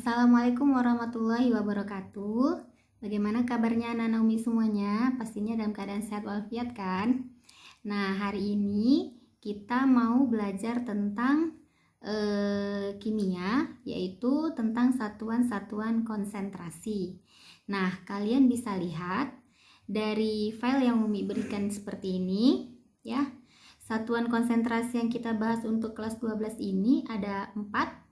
Assalamualaikum warahmatullahi wabarakatuh. Bagaimana kabarnya anak Naomi semuanya? Pastinya dalam keadaan sehat walafiat kan? Nah, hari ini kita mau belajar tentang kimia, yaitu tentang satuan-satuan konsentrasi. Nah, kalian bisa lihat dari file yang Umi berikan seperti ini, ya. Satuan konsentrasi yang kita bahas untuk kelas 12 ini ada 4.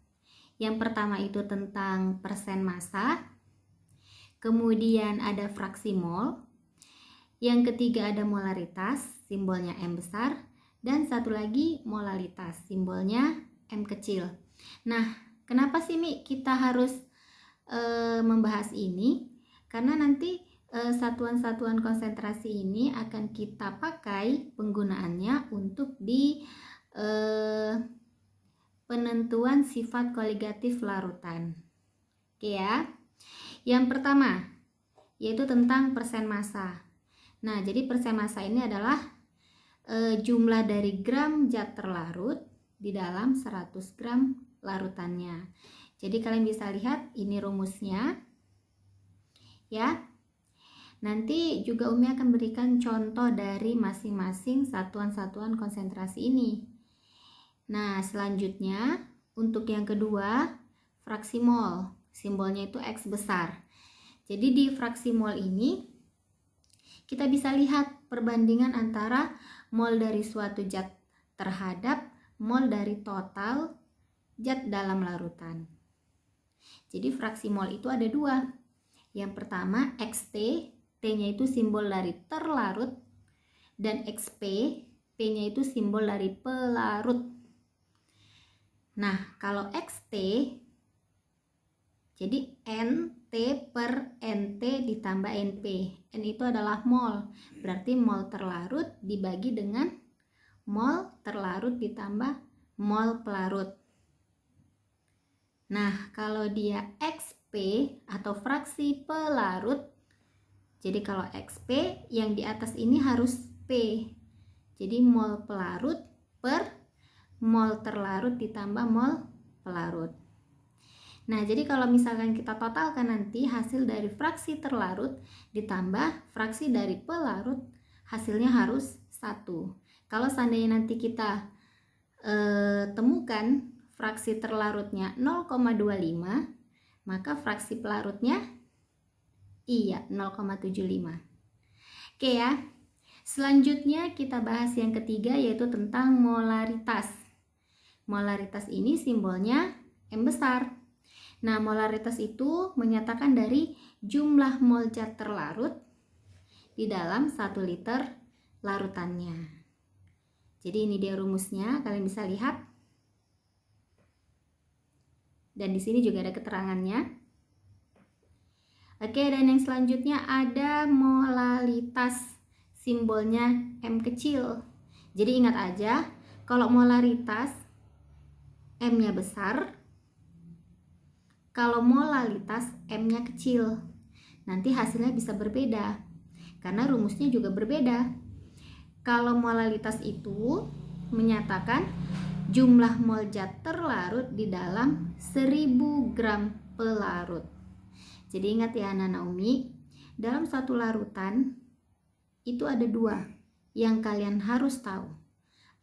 Yang pertama itu tentang persen massa, kemudian ada fraksi mol, yang ketiga ada molaritas, simbolnya M besar, dan satu lagi molalitas, simbolnya M kecil. Nah, kenapa sih Mi kita harus membahas ini? Karena nanti satuan-satuan konsentrasi ini akan kita pakai penggunaannya untuk di penentuan sifat koligatif larutan. Oke ya. Yang pertama yaitu tentang persen massa. Nah, jadi persen massa ini adalah jumlah dari gram zat terlarut di dalam 100 gram larutannya. Jadi kalian bisa lihat ini rumusnya. Ya. Nanti juga Umi akan berikan contoh dari masing-masing satuan-satuan konsentrasi ini. Nah, selanjutnya untuk yang kedua, fraksi mol. Simbolnya itu X besar. Jadi di fraksi mol ini kita bisa lihat perbandingan antara mol dari suatu zat terhadap mol dari total zat dalam larutan. Jadi fraksi mol itu ada dua. Yang pertama XT, T-nya itu simbol dari terlarut, dan XP, P-nya itu simbol dari pelarut. Nah, kalau XT, jadi NT per NT ditambah NP. N itu adalah mol, berarti mol terlarut dibagi dengan mol terlarut ditambah mol pelarut. Nah, kalau dia XP atau fraksi pelarut, jadi kalau XP yang di atas ini harus P. Jadi mol pelarut per mol terlarut ditambah mol pelarut. Nah, jadi kalau misalkan kita totalkan nanti hasil dari fraksi terlarut ditambah fraksi dari pelarut, hasilnya harus 1. Kalau seandainya nanti kita temukan fraksi terlarutnya 0,25, maka fraksi pelarutnya 0,75. Oke ya. Selanjutnya kita bahas yang ketiga yaitu tentang molaritas. Molaritas ini simbolnya M besar. Nah, molaritas itu menyatakan dari jumlah mol zat terlarut di dalam 1 liter larutannya. Jadi ini dia rumusnya, kalian bisa lihat. Dan di sini juga ada keterangannya. Oke, dan yang selanjutnya ada molalitas. Simbolnya M kecil. Jadi ingat aja, kalau molaritas M-nya besar, kalau molalitas M-nya kecil. Nanti hasilnya bisa berbeda, karena rumusnya juga berbeda. Kalau molalitas itu menyatakan jumlah mol zat terlarut di dalam 1000 gram pelarut. Jadi ingat ya anak Naomi, dalam satu larutan itu ada 2 yang kalian harus tahu.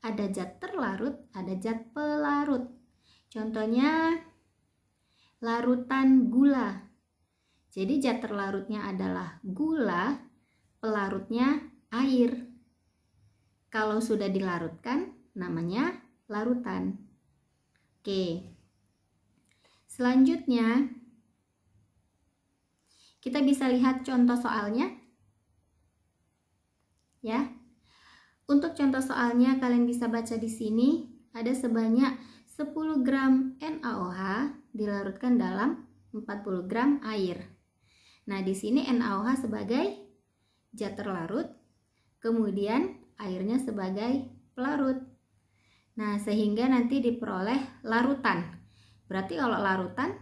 Ada zat terlarut, ada zat pelarut. Contohnya larutan gula. Jadi zat terlarutnya adalah gula, pelarutnya air. Kalau sudah dilarutkan namanya larutan. Oke. Selanjutnya kita bisa lihat contoh soalnya. Ya. Untuk contoh soalnya kalian bisa baca di sini ada sebanyak 10 gram NaOH dilarutkan dalam 40 gram air. Nah, di sini NaOH sebagai zat terlarut, kemudian airnya sebagai pelarut. Nah, sehingga nanti diperoleh larutan. Berarti kalau larutan,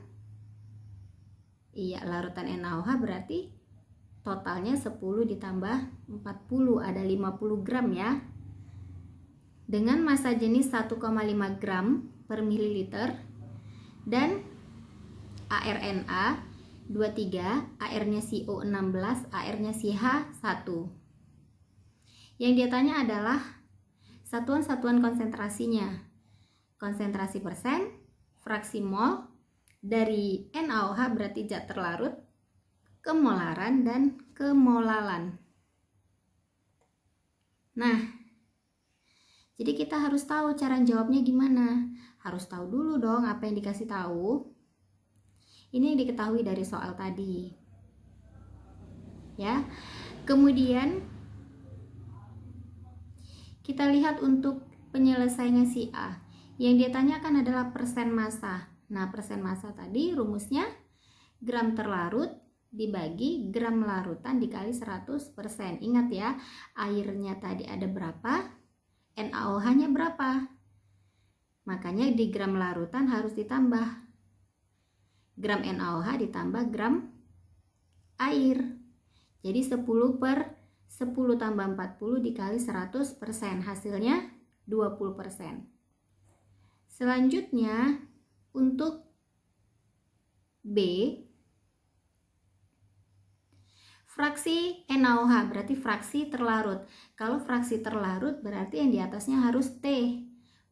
larutan NaOH berarti totalnya 10 ditambah 40, ada 50 gram ya. Dengan massa jenis 1,5 gram per mililiter dan ARNA 23, AR-nya CO 16, AR-nya CH 1. Yang dia tanya adalah satuan-satuan konsentrasinya. Konsentrasi persen, fraksi mol, dari NaOH berarti zat terlarut, kemolaran, dan kemolalan. Nah, jadi kita harus tahu cara jawabnya gimana. Harus tahu dulu dong apa yang dikasih tahu. Ini yang diketahui dari soal tadi. Ya. Kemudian kita lihat untuk penyelesaiannya si A. Yang dia tanyakan adalah persen massa. Nah, persen massa tadi rumusnya gram terlarut dibagi gram larutan dikali 100%. Ingat ya, airnya tadi ada berapa? NaOH-nya berapa? Makanya di gram larutan harus ditambah. Gram NaOH ditambah gram air. Jadi 10 per 10 tambah 40 dikali 100%. Hasilnya 20%. Selanjutnya untuk B, fraksi NaOH berarti fraksi terlarut. Kalau fraksi terlarut berarti yang di atasnya harus T.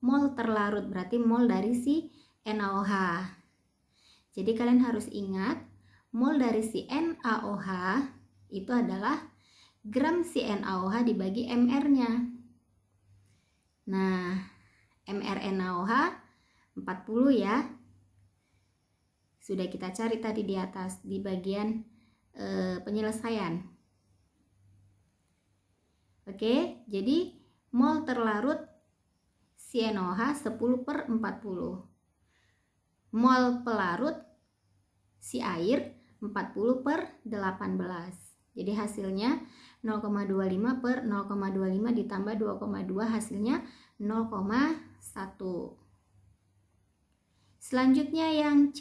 Mol terlarut berarti mol dari si NaOH. Jadi kalian harus ingat mol dari si NaOH itu adalah gram si NaOH dibagi mR-nya. Nah, mR NaOH 40 ya. Sudah kita cari tadi di atas di bagian penyelesaian. Oke, jadi mol terlarut si NaOH 10 per 40. Mol pelarut si air 40 per 18. Jadi hasilnya 0,25 per 0,25 ditambah 2,2 hasilnya 0,1. Selanjutnya yang C.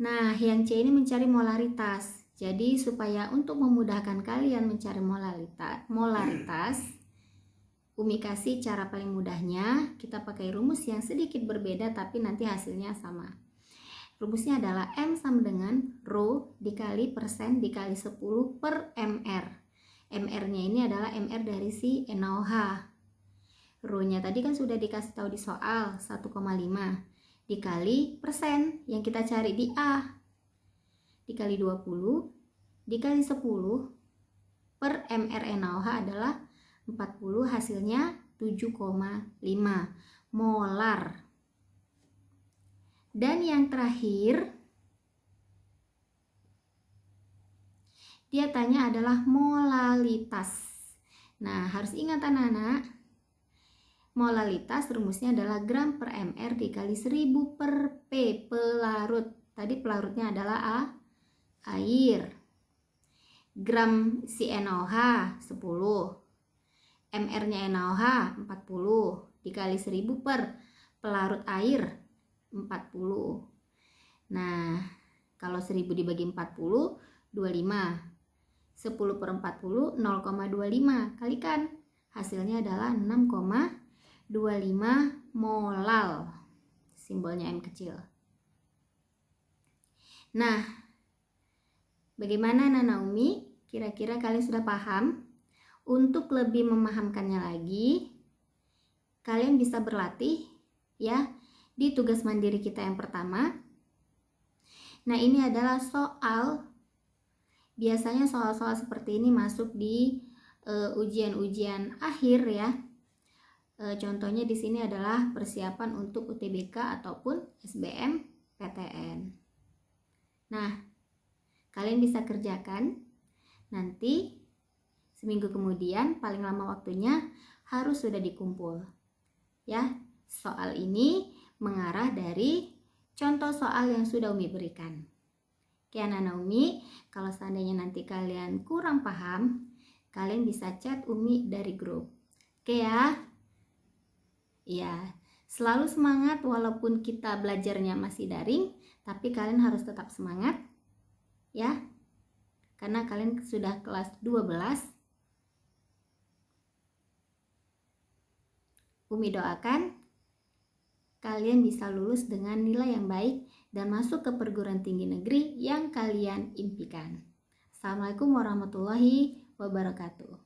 Nah, yang C ini mencari molaritas. Jadi supaya untuk memudahkan kalian mencari molaritas, Umi kasih cara paling mudahnya, kita pakai rumus yang sedikit berbeda tapi nanti hasilnya sama. Rumusnya adalah M sama dengan Rho dikali persen dikali 10 per MR. MR-nya ini adalah MR dari si NaOH. Rho-nya tadi kan sudah dikasih tahu di soal 1,5 dikali persen yang kita cari di A. Dikali 20 dikali 10 per MR NaOH adalah 40, hasilnya 7,5 molar. Dan yang terakhir dia tanya adalah molalitas. Nah, harus ingat anak-anak, molalitas rumusnya adalah gram per mR dikali 1000 per P, pelarut. Tadi pelarutnya adalah A, air. Gram si NaOH 10, MR-nya NaOH 40 dikali 1000 per pelarut air 40. Nah, kalau 1000 dibagi 40, 25. 10 per 40, 0,25. Kalikan, hasilnya adalah 6,25 molal. Simbolnya M kecil. Nah, bagaimana Nana Umi? Kira-kira kalian sudah paham? Untuk lebih memahamkannya lagi, kalian bisa berlatih ya di tugas mandiri kita yang pertama. Nah, ini adalah soal, biasanya soal-soal seperti ini masuk di ujian-ujian akhir ya. Contohnya di sini adalah persiapan untuk UTBK ataupun SBMPTN. Nah, kalian bisa kerjakan nanti. Seminggu kemudian paling lama waktunya harus sudah dikumpul. Ya, soal ini mengarah dari contoh soal yang sudah Umi berikan. Oke anak-anak Umi, kalau seandainya nanti kalian kurang paham, kalian bisa chat Umi dari grup. Oke ya? Ya, selalu semangat walaupun kita belajarnya masih daring, tapi kalian harus tetap semangat ya. Karena kalian sudah kelas 12. Umi doakan kalian bisa lulus dengan nilai yang baik dan masuk ke perguruan tinggi negeri yang kalian impikan. Assalamualaikum warahmatullahi wabarakatuh.